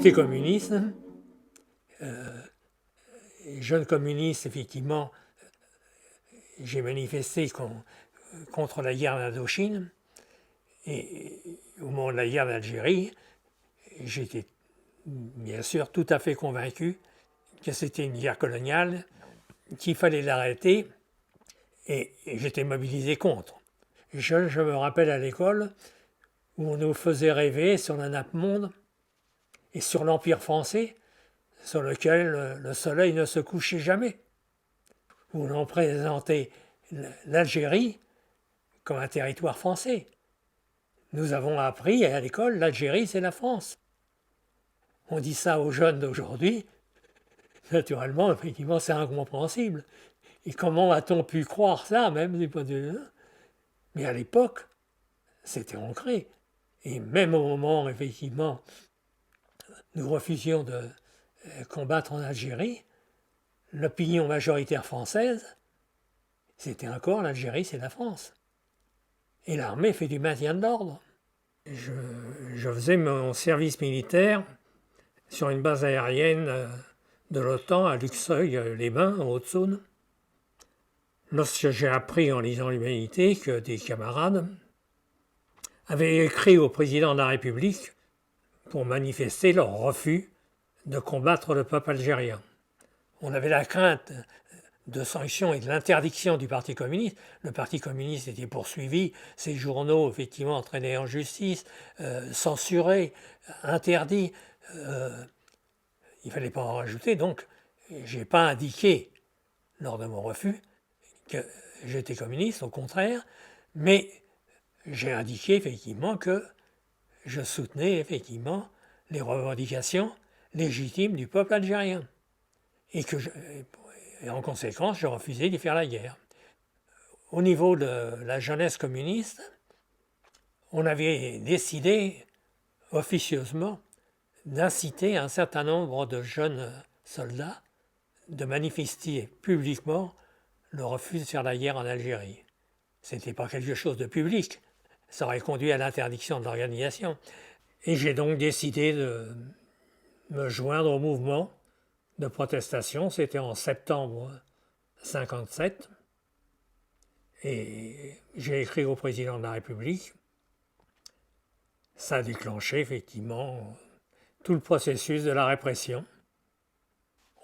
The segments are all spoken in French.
J'étais communiste, jeune communiste, effectivement, j'ai manifesté contre la guerre d'Indochine, et au moment de la guerre d'Algérie, j'étais bien sûr tout à fait convaincu que c'était une guerre coloniale, qu'il fallait l'arrêter, et j'étais mobilisé contre. Je me rappelle à l'école où on nous faisait rêver sur la nappe monde et sur l'Empire français, sur lequel le soleil ne se couchait jamais, où l'on présentait l'Algérie comme un territoire français. Nous avons appris à l'école, l'Algérie c'est la France. On dit ça aux jeunes d'aujourd'hui, naturellement, effectivement, c'est incompréhensible. Et comment a-t-on pu croire ça, même du point de vue... Mais à l'époque, c'était ancré. Et même au moment, effectivement, nous refusions de combattre en Algérie, l'opinion majoritaire française, c'était encore l'Algérie, c'est la France. Et l'armée fait du maintien de l'ordre. Je faisais mon service militaire sur une base aérienne de l'OTAN à Luxeuil-les-Bains, en Haute-Saône. Lorsque j'ai appris en lisant l'Humanité que des camarades avaient écrit au président de la République pour manifester leur refus de combattre le peuple algérien. On avait la crainte de sanctions et de l'interdiction du Parti communiste. Le Parti communiste était poursuivi, ses journaux effectivement entraînés en justice, censurés, interdits. Il ne fallait pas en rajouter, donc je n'ai pas indiqué lors de mon refus que j'étais communiste, au contraire, mais j'ai indiqué effectivement que je soutenais effectivement les revendications légitimes du peuple algérien et en conséquence je refusais d'y faire la guerre. Au niveau de la jeunesse communiste, on avait décidé officieusement d'inciter un certain nombre de jeunes soldats de manifester publiquement le refus de faire la guerre en Algérie. Ce n'était pas quelque chose de public, ça aurait conduit à l'interdiction de l'organisation. Et j'ai donc décidé de me joindre au mouvement de protestation, c'était en septembre 1957, et j'ai écrit au président de la République. Ça a déclenché effectivement tout le processus de la répression.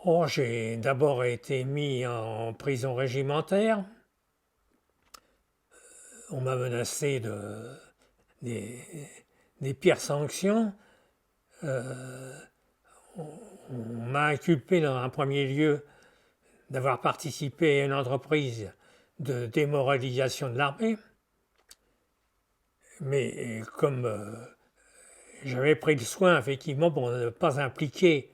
Or, j'ai d'abord été mis en prison régimentaire. On m'a menacé des pires sanctions. On m'a inculpé dans un premier lieu d'avoir participé à une entreprise de démoralisation de l'armée. Mais comme j'avais pris le soin, effectivement, pour ne pas impliquer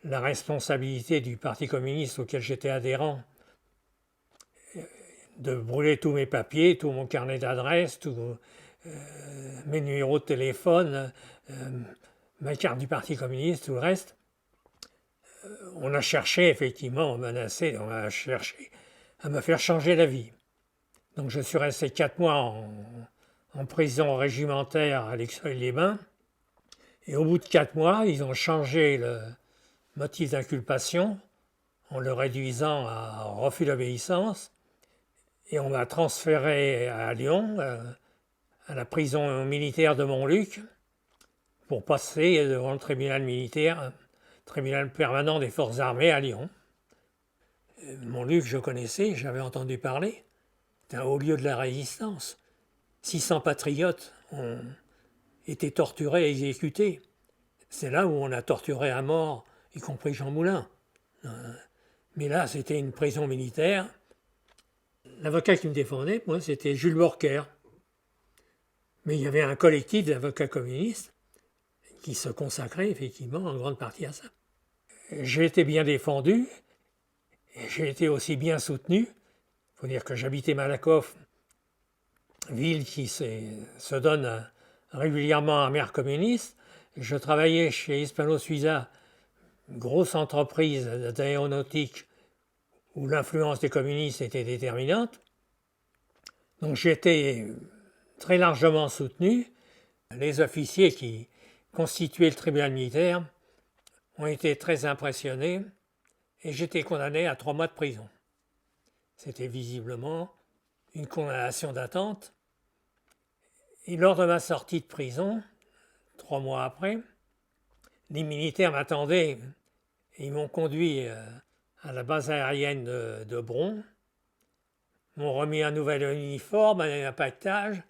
la responsabilité du Parti communiste auquel j'étais adhérent, de brûler tous mes papiers, tout mon carnet d'adresses, tous mes numéros de téléphone, ma carte du Parti communiste, tout le reste. On a cherché, effectivement, on menacé, on a cherché à me faire changer d'avis. Donc je suis resté 4 mois en prison régimentaire à Luxeuil-les-Bains. Et au bout de 4 mois, ils ont changé le motif d'inculpation en le réduisant à refus d'obéissance. Et on m'a transféré à Lyon, à la prison militaire de Montluc, pour passer devant le tribunal militaire, tribunal permanent des forces armées à Lyon. Montluc, je connaissais, j'avais entendu parler. C'était un haut lieu de la résistance. 600 patriotes ont été torturés et exécutés. C'est là où on a torturé à mort, y compris Jean Moulin. Mais là, c'était une prison militaire. L'avocat qui me défendait, moi, c'était Jules Borker. Mais il y avait un collectif d'avocats communistes qui se consacrait effectivement en grande partie à ça. J'ai été bien défendu, et j'ai été aussi bien soutenu. Il faut dire que j'habitais Malakoff, ville qui se donne régulièrement un maire communiste. Je travaillais chez Hispano-Suiza, une grosse entreprise d'aéronautique où l'influence des communistes était déterminante. Donc j'étais très largement soutenu. Les officiers qui constituaient le tribunal militaire ont été très impressionnés et j'étais condamné à 3 mois de prison. C'était visiblement une condamnation d'attente. Et lors de ma sortie de prison, 3 mois après, les militaires m'attendaient et ils m'ont conduit à la base aérienne de Bron, m'ont remis un nouvel uniforme, un paquetage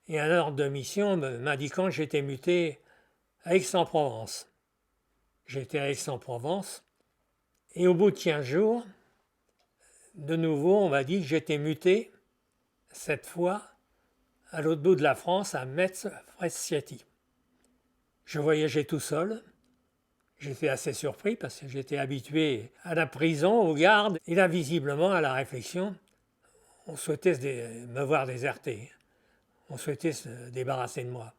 et un ordre de mission m'indiquant que j'étais muté à Aix-en-Provence. J'étais à Aix-en-Provence et au bout de 15 jours, de nouveau, on m'a dit que j'étais muté, cette fois, à l'autre bout de la France, à Metz-Frestiati. Je voyageais tout seul. J'étais assez surpris parce que j'étais habitué à la prison, aux gardes, et là, visiblement, à la réflexion, on souhaitait me voir déserter. On souhaitait se débarrasser de moi.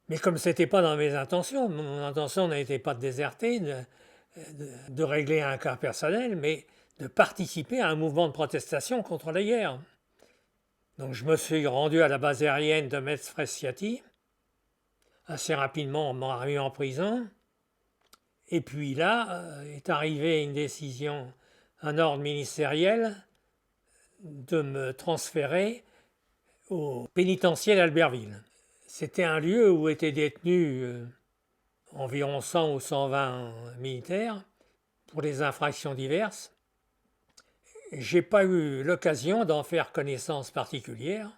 Mais comme ce n'était pas dans mes intentions, mon intention n'était pas de déserter, de régler un cas personnel, mais de participer à un mouvement de protestation contre la guerre. Donc je me suis rendu à la base aérienne de Metz-Frestiati. Assez rapidement, on m'a remis en prison. Et puis là, est arrivée une décision, un ordre ministériel, de me transférer au pénitencier d'Albertville. C'était un lieu où étaient détenus environ 100 ou 120 militaires pour des infractions diverses. J'ai pas eu l'occasion d'en faire connaissance particulière,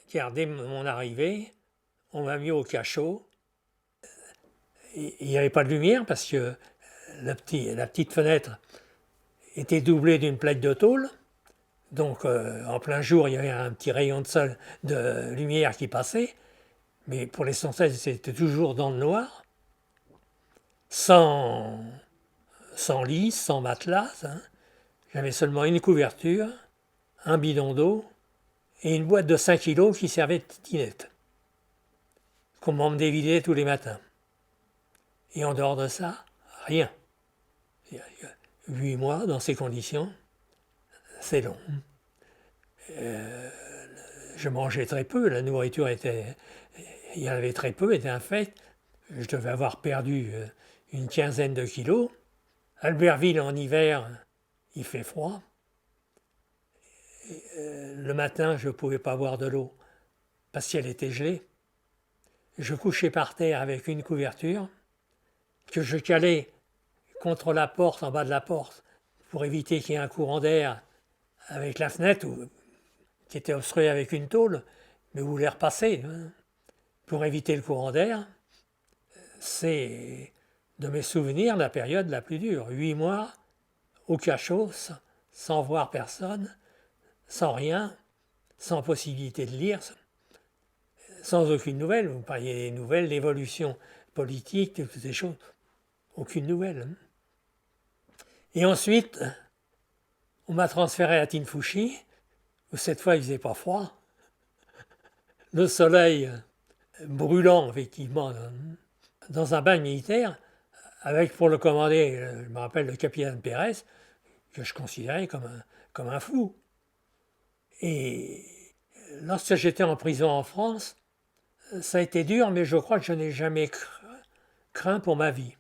car dès mon arrivée, on m'a mis au cachot. Il n'y avait pas de lumière parce que la petite fenêtre était doublée d'une plaque de tôle. Donc en plein jour, il y avait un petit rayon de lumière qui passait. Mais pour l'essentiel, c'était toujours dans le noir. Sans lit, sans matelas. Hein. J'avais seulement une couverture, un bidon d'eau et une boîte de 5 kilos qui servait de tinette, qu'on m'emmenait vider tous les matins. Et en dehors de ça, rien. 8 mois dans ces conditions, c'est long. Je mangeais très peu, la nourriture était... Il y en avait très peu, était un fait. Je devais avoir perdu une quinzaine de kilos. Albertville, en hiver, il fait froid. Le matin, je ne pouvais pas boire de l'eau parce qu'elle était gelée. Je couchais par terre avec une couverture que je calais contre la porte, en bas de la porte, pour éviter qu'il y ait un courant d'air avec la fenêtre qui était obstruée avec une tôle, mais où l'air passait. Hein. Pour éviter le courant d'air, c'est de mes souvenirs la période la plus dure. 8 mois au cachot, sans voir personne, sans rien, sans possibilité de lire, sans aucune nouvelle. Vous parliez des nouvelles, l'évolution politique, toutes ces choses. Aucune nouvelle. Hein. Et ensuite, on m'a transféré à Tinfouchi, où cette fois il faisait pas froid. Le soleil brûlant, effectivement, dans un bain militaire, avec pour le commander, je me rappelle, le capitaine Pérez, que je considérais comme un fou. Et lorsque j'étais en prison en France, ça a été dur, mais je crois que je n'ai jamais craint pour ma vie.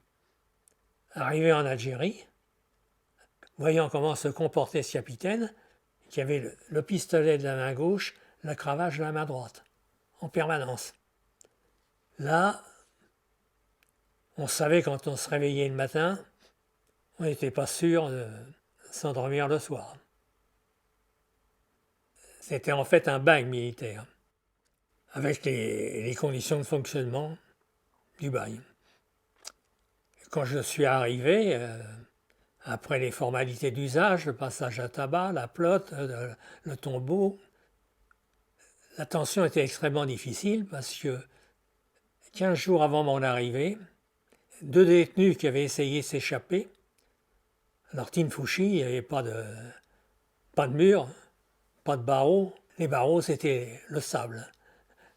Arrivé en Algérie, voyant comment se comportait ce capitaine, qui avait le pistolet de la main gauche, la cravache de la main droite, en permanence. Là, on savait quand on se réveillait le matin, on n'était pas sûr de s'endormir le soir. C'était en fait un bagne militaire, avec les conditions de fonctionnement du bagne. Quand je suis arrivé, après les formalités d'usage, le passage à tabac, la plotte, le tombeau, la tension était extrêmement difficile parce que 15 jours avant mon arrivée, 2 détenus qui avaient essayé de s'échapper. Alors Tinfouchi, il n'y avait pas de mur, pas de barreaux. Les barreaux, c'était le sable,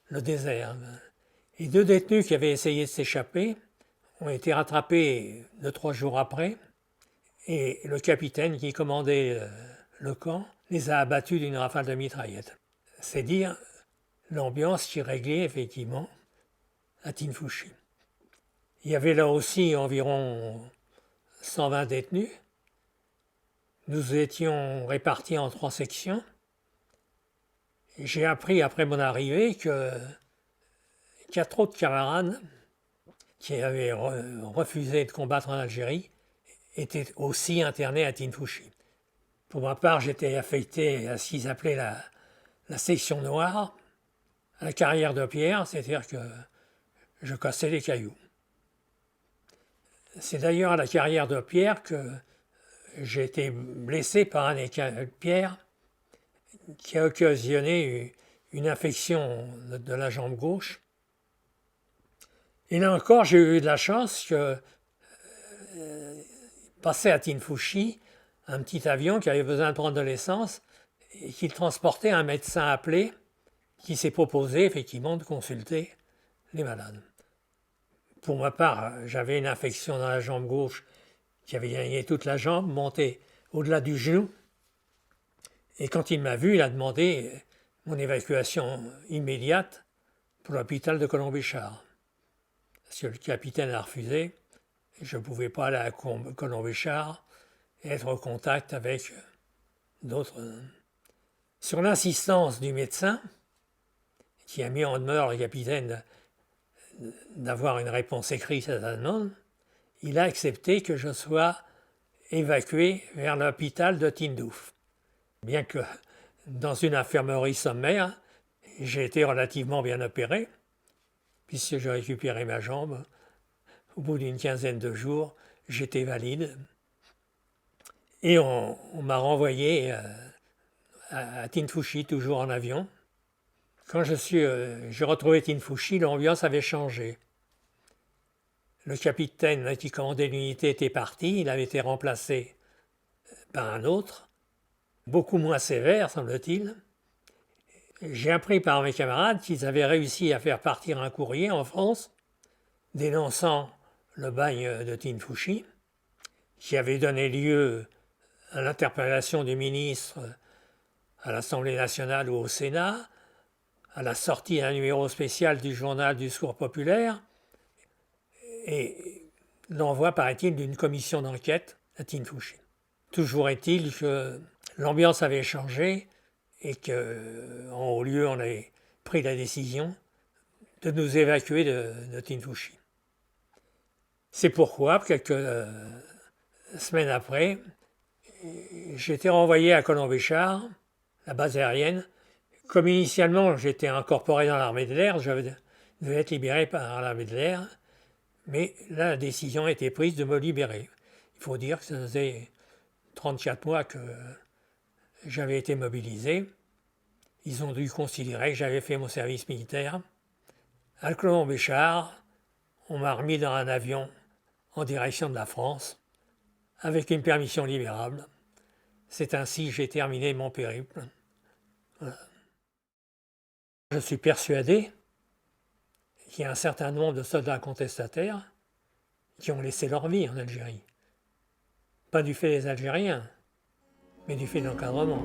le désert. Et 2 détenus qui avaient essayé de s'échapper ont été rattrapés 2-3 jours après. Et le capitaine qui commandait le camp les a abattus d'une rafale de mitraillettes. C'est dire l'ambiance qui réglait effectivement à Tinfouchi. Il y avait là aussi environ 120 détenus. Nous étions répartis en 3 sections. J'ai appris après mon arrivée que 4 autres camarades qui avaient refusé de combattre en Algérie étaient aussi internés à Tinfouchi. Pour ma part, j'étais affecté à ce qu'ils appelaient la section noire, à la carrière de pierre, c'est-à-dire que je cassais les cailloux. C'est d'ailleurs à la carrière de pierre que j'ai été blessé par un écaille de pierre qui a occasionné une infection de la jambe gauche. Et là encore, j'ai eu de la chance que passait à Tinfouchi un petit avion qui avait besoin de prendre de l'essence et qui transportait un médecin appelé qui s'est proposé effectivement de consulter les malades. Pour ma part, j'avais une infection dans la jambe gauche qui avait gagné toute la jambe, monté au-delà du genou. Et quand il m'a vu, il a demandé mon évacuation immédiate pour l'hôpital de Colombéchard. Parce que le capitaine a refusé, je ne pouvais pas aller à Colombéchard et être en contact avec d'autres. Sur l'insistance du médecin, qui a mis en demeure le capitaine d'avoir une réponse écrite à sa demande, il a accepté que je sois évacué vers l'hôpital de Tindouf. Bien que dans une infirmerie sommaire, j'ai été relativement bien opéré, puisque j'ai récupéré ma jambe. Au bout d'une quinzaine de jours, j'étais valide. Et on m'a renvoyé à Tinfouchi, toujours en avion. Quand j'ai retrouvé Tinfouchi, l'ambiance avait changé. Le capitaine qui commandait l'unité était parti, il avait été remplacé par un autre, beaucoup moins sévère, semble-t-il. J'ai appris par mes camarades qu'ils avaient réussi à faire partir un courrier en France dénonçant le bagne de Tinfouchi, qui avait donné lieu à l'interpellation du ministre à l'Assemblée nationale ou au Sénat, à la sortie d'un numéro spécial du journal du Secours populaire, et l'envoi, paraît-il, d'une commission d'enquête à Tinfouchi. Toujours est-il que l'ambiance avait changé et qu'en haut lieu, on avait pris la décision de nous évacuer de Tinfouchi. C'est pourquoi, quelques semaines après, j'ai été renvoyé à Colombéchard, la base aérienne. Comme initialement, j'étais incorporé dans l'armée de l'air, je devais être libéré par l'armée de l'air, mais là, la décision a été prise de me libérer. Il faut dire que ça faisait 34 mois que j'avais été mobilisé. Ils ont dû considérer que j'avais fait mon service militaire. À Colombéchard, on m'a remis dans un avion en direction de la France, avec une permission libérable. C'est ainsi que j'ai terminé mon périple. Voilà. Je suis persuadé qu'il y a un certain nombre de soldats contestataires qui ont laissé leur vie en Algérie. Pas du fait des Algériens, mais du fait de l'encadrement.